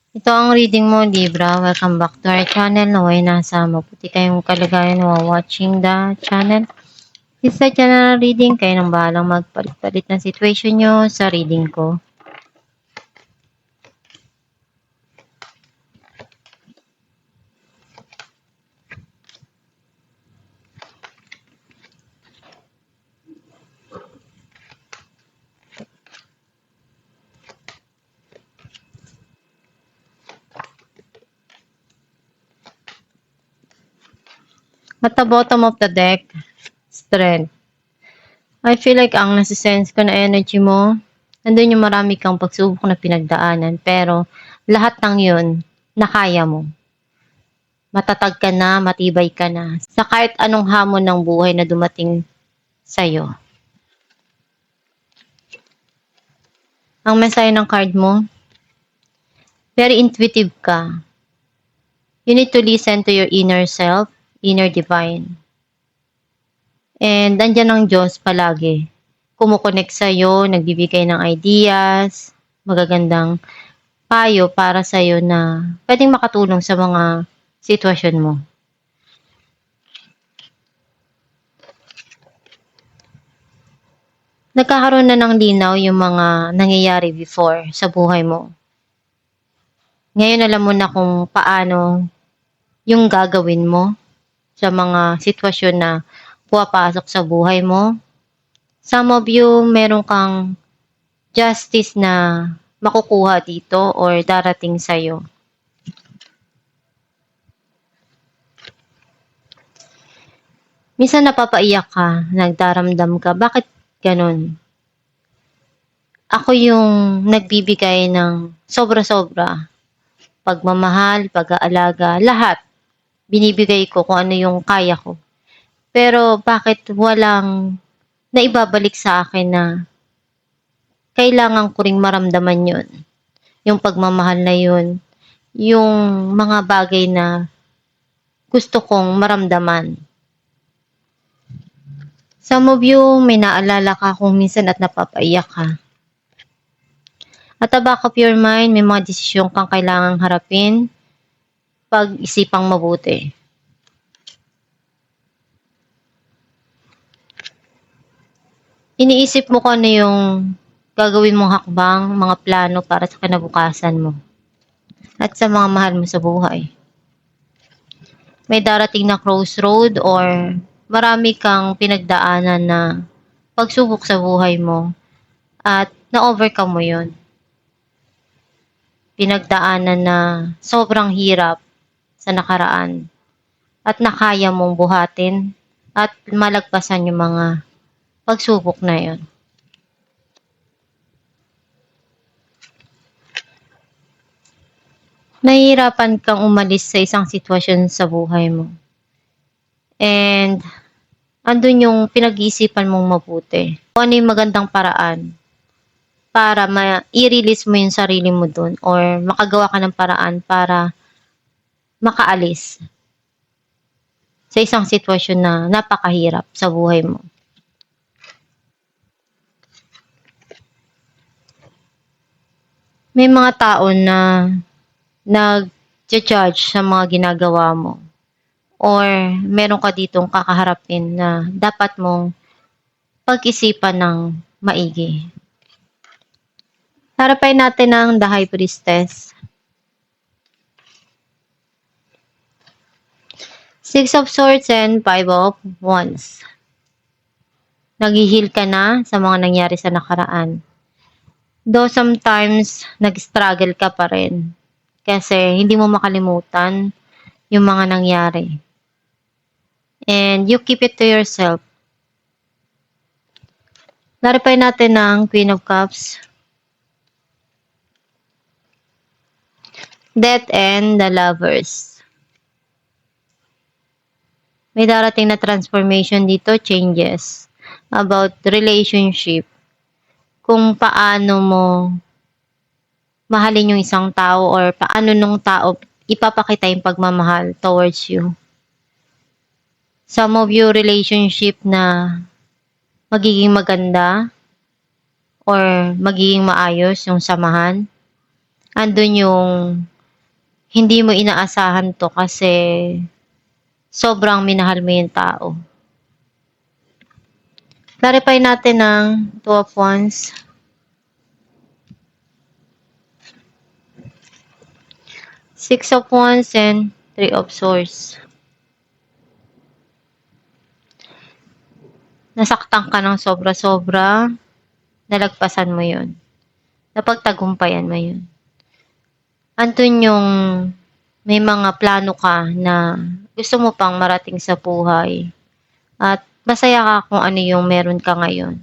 Ito ang reading mo, Libra. Welcome back to our channel. Naway nasa mabuti kayong kalagayan while watching the channel. This is a general reading. Kayo nang bahalang magpalit-palit ng situation nyo sa reading ko. At the bottom of the deck, Strength. I feel like ang nasisense ko na energy mo, nandun yung marami kang pagsubok na pinagdaanan, pero lahat ng yun, nakaya mo. Matatag ka na, matibay ka na, sa kahit anong hamon ng buhay na dumating sa'yo. Ang mensahe ng card mo, very intuitive ka. You need to listen to your inner self, inner divine. And andyan ang Diyos palagi. Kumukonect sa'yo, nagbibigay ng ideas, magagandang payo para sa'yo na pwedeng makatulong sa mga sitwasyon mo. Nagkakaroon na ng linaw yung mga nangyayari before sa buhay mo. Ngayon alam mo na kung paano yung gagawin mo sa mga sitwasyon na pumapasok sa buhay mo. Some of you, meron kang justice na makukuha dito or darating sa'yo. Minsan napapaiyak ka, nagdaramdam ka. Bakit ganun? Ako yung nagbibigay ng sobra-sobra. Pagmamahal, pag-aalaga, lahat. Binibigay ko kung ano yung kaya ko. Pero bakit walang naibabalik sa akin na kailangan ko ring maramdaman yun. Yung pagmamahal na yun. Yung mga bagay na gusto kong maramdaman. Some of you, may naalala ka kung minsan at napapaiyak ka. At the back of your mind, may mga desisyon kang kailangang harapin. Pag-isipang mabuti. Iniisip mo kung ano yung gagawin mong hakbang, mga plano para sa kinabukasan mo. At sa mga mahal mo sa buhay. May darating na crossroad or marami kang pinagdaanan na pagsubok sa buhay mo at na-overcome mo yun. Pinagdaanan na sobrang hirap sa nakaraan at nakaya mong buhatin at malagpasan yung mga pagsubok na yun. Nahihirapan kang umalis sa isang sitwasyon sa buhay mo. And andun yung pinag-iisipan mong mabuti. Kung ano yung magandang paraan para i-release mo yung sarili mo dun or makagawa ka ng paraan para makaalis sa isang sitwasyon na napakahirap sa buhay mo. May mga tao na nag-judge sa mga ginagawa mo or meron ka ditong kakaharapin na dapat mong pag-isipan ng maigi. Harapin natin ang The High Priestess. Six of Swords and Five of Wands. Naghihil ka na sa mga nangyari sa nakaraan. Though sometimes, nag-struggle ka pa rin. Kasi hindi mo makalimutan yung mga nangyari. And you keep it to yourself. Laripay natin ang Queen of Cups. Death and the Lovers. May darating na transformation dito, changes. About relationship. Kung paano mo mahalin yung isang tao or paano nung tao ipapakita yung pagmamahal towards you. Some of you relationship na magiging maganda or magiging maayos yung samahan. Andun yung hindi mo inaasahan to kasi sobrang minahal mo yung tao. Clarify natin ng Two of Wands. Six of Wands and Three of Swords. Nasaktan ka ng sobra-sobra, nalagpasan mo yun. Napagtagumpayan mo yun. Andun yung may mga plano ka na gusto mo pang marating sa buhay. At masaya ka kung ano yung meron ka ngayon.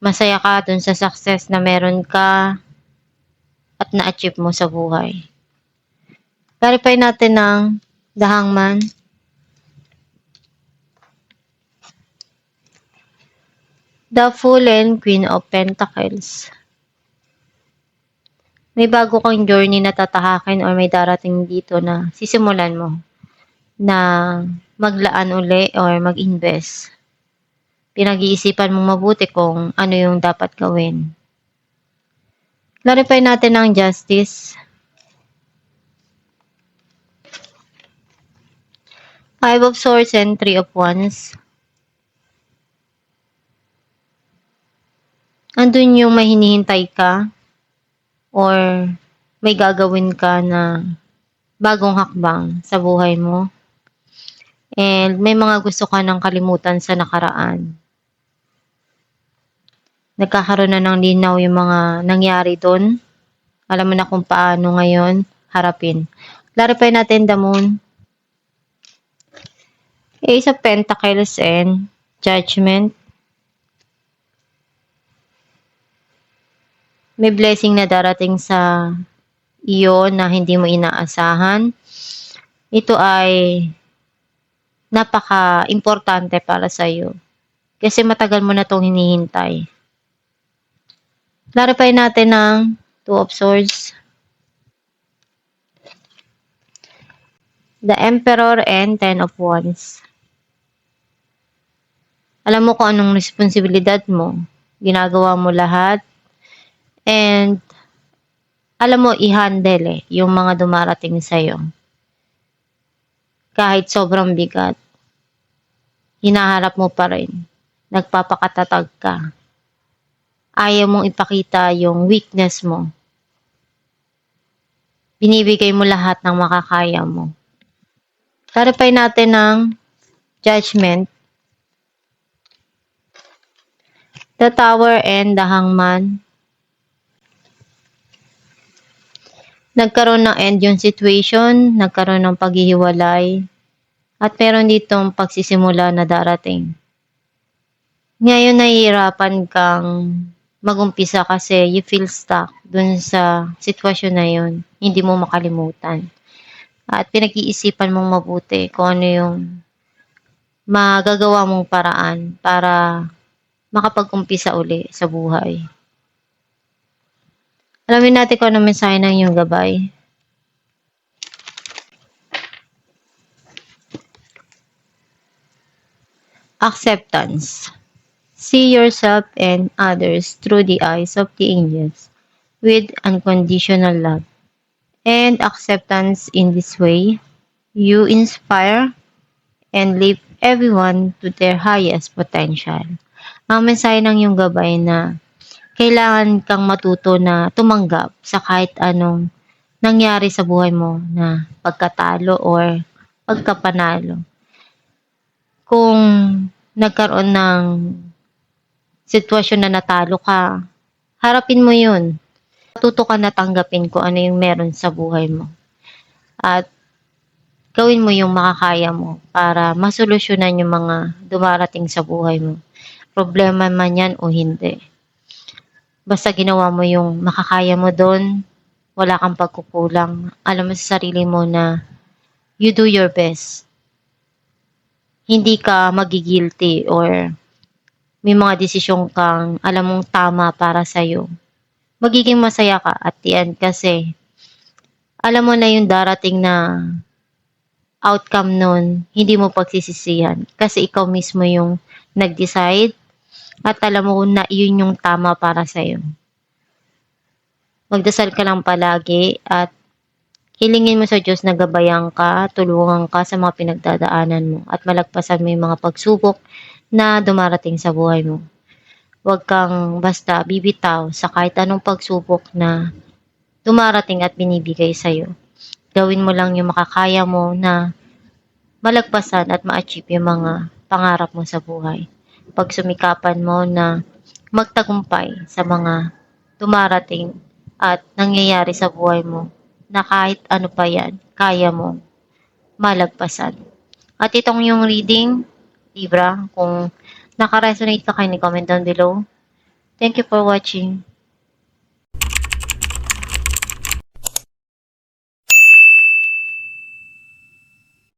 Masaya ka dun sa success na meron ka at na-achieve mo sa buhay. Clarify natin ng The Hangman. The Fool and Queen of Pentacles. May bago kang journey na tatahakin or may darating dito na sisimulan mo na maglaan uli or mag-invest. Pinag-iisipan mong mabuti kung ano yung dapat gawin. Clarify natin ang Justice. Five of Swords and Three of Wands. Andun yung may hinihintay ka or may gagawin ka na bagong hakbang sa buhay mo. And may mga gusto ka ng kalimutan sa nakaraan. Nagkakaroon na ng linaw yung mga nangyari doon. Alam mo na kung paano ngayon harapin. Clarify natin the Moon. Ace of Pentacles and Judgment. May blessing na darating sa iyo na hindi mo inaasahan. Ito ay napaka-importante para sa iyo. Kasi matagal mo na itong hinihintay. Clarify natin ng Two of Swords. The Emperor and Ten of Wands. Alam mo kung anong responsibilidad mo. Ginagawa mo lahat. And alam mo i-handle yung mga dumarating sa'yo. Kahit sobrang bigat. Hinaharap mo pa rin. Nagpapakatatag ka. Ayaw mong ipakita yung weakness mo. Binibigay mo lahat ng makakaya mo. Clarify natin ng Judgment. The Tower and the Hangman. Nagkaroon ng end yung situation, nagkaroon ng paghihiwalay, at meron ditong pagsisimula na darating. Ngayon nahihirapan kang mag-umpisa kasi you feel stuck dun sa sitwasyon na yun. Hindi mo makalimutan. At pinag-iisipan mong mabuti kung ano yung magagawa mong paraan para makapag-umpisa uli sa buhay. Alamin natin kung ano mensahe ng iyong gabay. Acceptance. See yourself and others through the eyes of the angels with unconditional love. And acceptance in this way, you inspire and lift everyone to their highest potential. Ang mensahe ng iyong gabay na kailangan kang matuto na tumanggap sa kahit anong nangyari sa buhay mo na pagkatalo or pagkapanalo. Kung nagkaroon ng sitwasyon na natalo ka, harapin mo yun. Matuto ka na tanggapin kung ano yung meron sa buhay mo. At gawin mo yung makakaya mo para masolusyonan yung mga dumarating sa buhay mo. Problema man yan o hindi. Basta ginawa mo yung makakaya mo doon, wala kang pagkukulang. Alam mo sa sarili mo na you do your best. Hindi ka magigilty or may mga desisyon kang alam mong tama para sa'yo. Magiging masaya ka at the end kasi alam mo na yung darating na outcome nun, hindi mo pagsisisihan. Kasi ikaw mismo yung nag-decide at alam mo na yun yung tama para sa'yo. Magdasal ka lang palagi at Hilingin mo sa Diyos na gabayan ka, tulungan ka sa mga pinagdadaanan mo at malagpasan mo yung mga pagsubok na dumarating sa buhay mo. Huwag kang basta bibitaw sa kahit anong pagsubok na dumarating at binibigay sa'yo. Gawin mo lang yung makakaya mo na malagpasan at ma-achieve yung mga pangarap mo sa buhay. Pagsumikapan mo na magtagumpay sa mga dumarating at nangyayari sa buhay mo na kahit ano pa yan, kaya mo malagpasan. At itong yung reading, Libra, kung naka-resonate ka kayo, comment down below. Thank you for watching.